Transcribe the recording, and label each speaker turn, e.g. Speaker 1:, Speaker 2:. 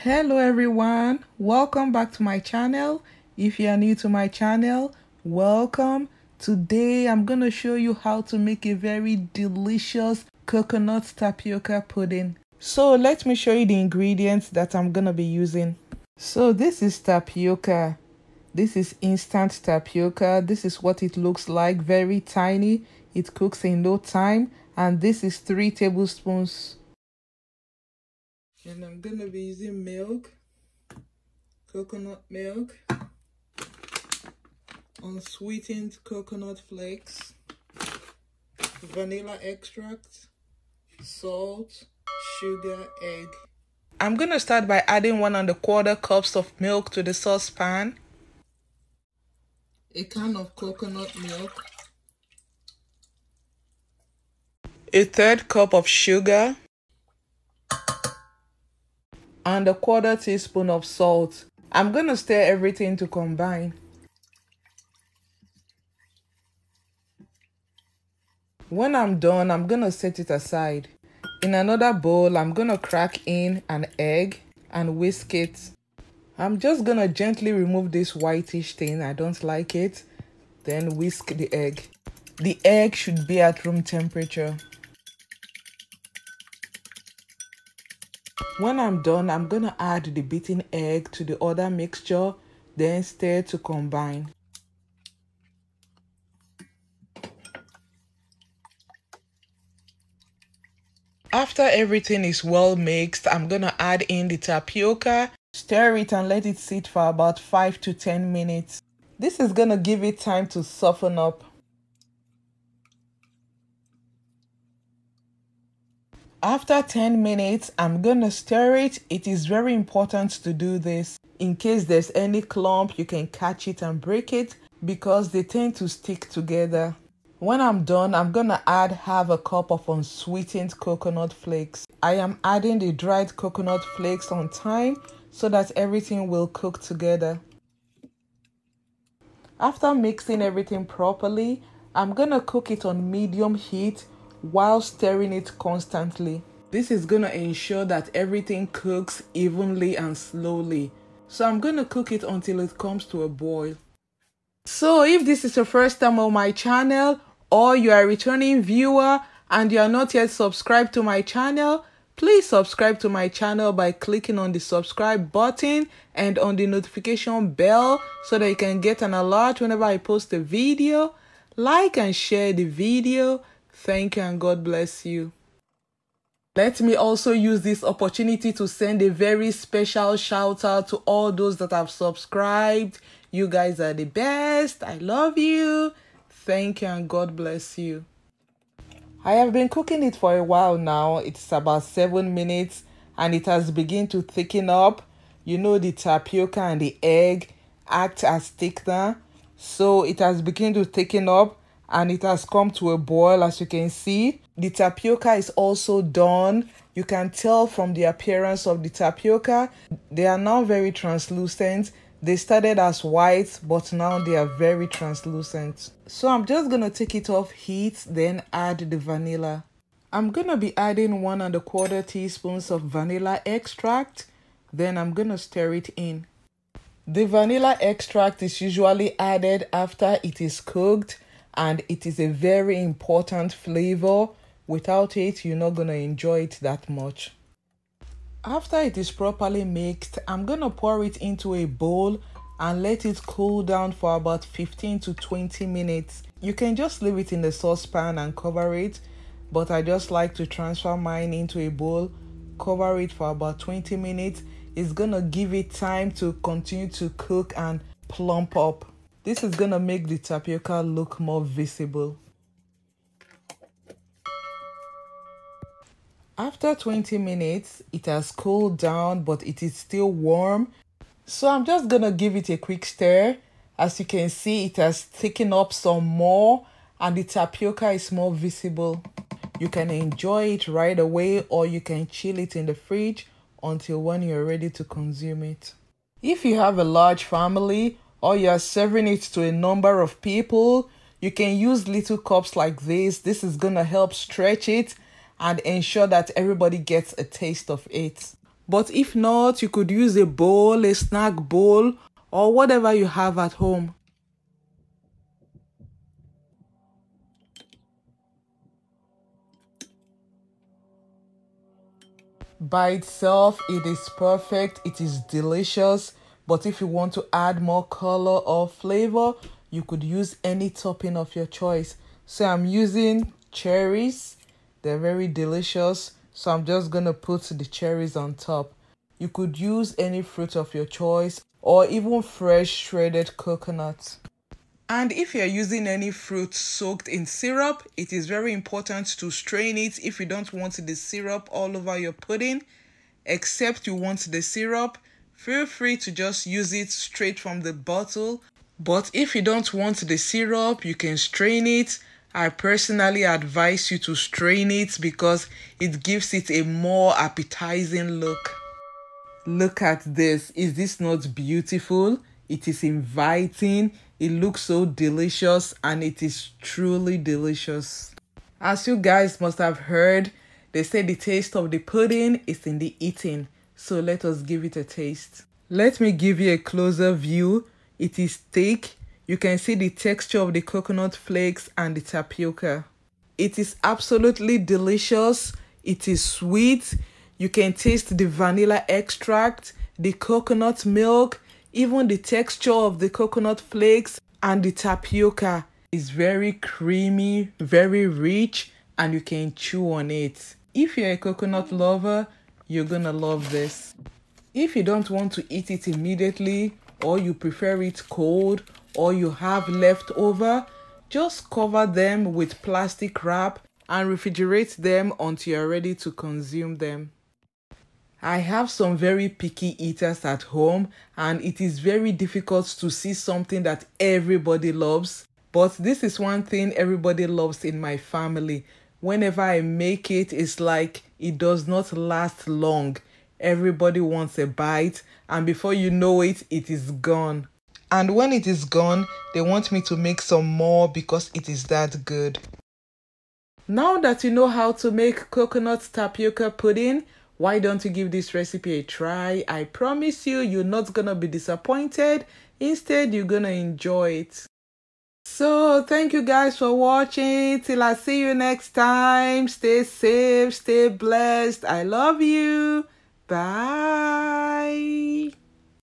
Speaker 1: Hello everyone, welcome back to my channel. If you are new to my channel, welcome. Today I'm going to show you how to make a very delicious coconut tapioca pudding. So let me show you the ingredients that I'm going to be using. So this is tapioca. This is instant tapioca. This is what it looks like, very tiny. It cooks in no time. And this is 3 tablespoons. And I'm gonna be using milk, coconut milk, unsweetened coconut flakes, vanilla extract, salt, sugar, egg. I'm gonna start by adding 1 1/4 cups of milk to the saucepan, a can of coconut milk, a 1/3 cup of sugar, and a 1/4 teaspoon of salt. I'm gonna stir everything to combine. When I'm done, I'm gonna set it aside. In another bowl, I'm gonna crack in an egg and whisk it. I'm just gonna gently remove this whitish thing. I don't like it. Then whisk the egg. The egg should be at room temperature. When I'm done, I'm gonna add the beaten egg to the other mixture, then stir to combine. After everything is well mixed, I'm gonna add in the tapioca, stir it and let it sit for about 5 to 10 minutes. This is gonna give it time to soften up. After 10 minutes, I'm gonna stir it. It is very important to do this. In case there's any clump, you can catch it and break it because they tend to stick together. When I'm done, I'm gonna add 1/2 cup of unsweetened coconut flakes. I am adding the dried coconut flakes on time so that everything will cook together. After mixing everything properly, I'm gonna cook it on medium heat while stirring it constantly. This is gonna ensure that everything cooks evenly and slowly. So I'm gonna cook it until it comes to a boil. So if this is your first time on my channel or you are a returning viewer and you are not yet subscribed to my channel, please subscribe to my channel by clicking on the subscribe button and on the notification bell so that you can get an alert whenever I post a video. Like and share the video. Thank you and God bless you. Let me also use this opportunity to send a very special shout out to all those that have subscribed. You guys are the best. I love you. Thank you and God bless you. I have been cooking it for a while now. It's about 7 minutes and it has begun to thicken up. You know, the tapioca and the egg act as thickener. So it has begun to thicken up and it has come to a boil, as you can see. The tapioca is also done. You can tell from the appearance of the tapioca. They are now very translucent. They started as white, but now they are very translucent. So I'm just gonna take it off heat, then add the vanilla. I'm gonna be adding 1 1/4 teaspoons of vanilla extract. Then I'm gonna stir it in. The vanilla extract is usually added after it is cooked, and it is a very important flavor. Without it, you're not gonna enjoy it that much. After it is properly mixed, I'm gonna pour it into a bowl and let it cool down for about 15 to 20 minutes. You can just leave it in the saucepan and cover it, but I just like to transfer mine into a bowl, cover it for about 20 minutes. It's gonna give it time to continue to cook and plump up. This is gonna make the tapioca look more visible. After 20 minutes, it has cooled down, but it is still warm. So I'm just gonna give it a quick stir. As you can see, it has thickened up some more and the tapioca is more visible. You can enjoy it right away or you can chill it in the fridge until when you're ready to consume it. If you have a large family or you are serving it to a number of people, you can use little cups like this. This is gonna help stretch it and ensure that everybody gets a taste of it. But if not, you could use a bowl, a snack bowl, or whatever you have at home. By itself, it is perfect, it is delicious, but if you want to add more color or flavor, you could use any topping of your choice. So I'm using cherries. They're very delicious, so I'm just gonna put the cherries on top. You could use any fruit of your choice or even fresh shredded coconut. And if you're using any fruit soaked in syrup, it is very important to strain it if you don't want the syrup all over your pudding. Except you want the syrup, feel free to just use it straight from the bottle. But if you don't want the syrup, you can strain it. I personally advise you to strain it because it gives it a more appetizing look. Look at this. Is this not beautiful? It is inviting. It looks so delicious and it is truly delicious. As you guys must have heard, they say the taste of the pudding is in the eating. So let us give it a taste. Let me give you a closer view. It is thick. You can see the texture of the coconut flakes and the tapioca. It is absolutely delicious. It is sweet. You can taste the vanilla extract, the coconut milk, even the texture of the coconut flakes, and the tapioca is very creamy, very rich, and you can chew on it. If you're a coconut lover, you're gonna love this. If you don't want to eat it immediately, or you prefer it cold, or you have leftover, just cover them with plastic wrap and refrigerate them until you're ready to consume them. I have some very picky eaters at home, and it is very difficult to see something that everybody loves. But this is one thing everybody loves in my family. Whenever I make it, it's like it does not last long. Everybody wants a bite, and before you know it, it is gone. And when it is gone, they want me to make some more because it is that good. Now that you know how to make coconut tapioca pudding, why don't you give this recipe a try? I promise you, you're not gonna be disappointed. Instead, you're gonna enjoy it. So, thank you guys for watching. Till I see you next time. Stay safe, stay blessed. I love you. Bye.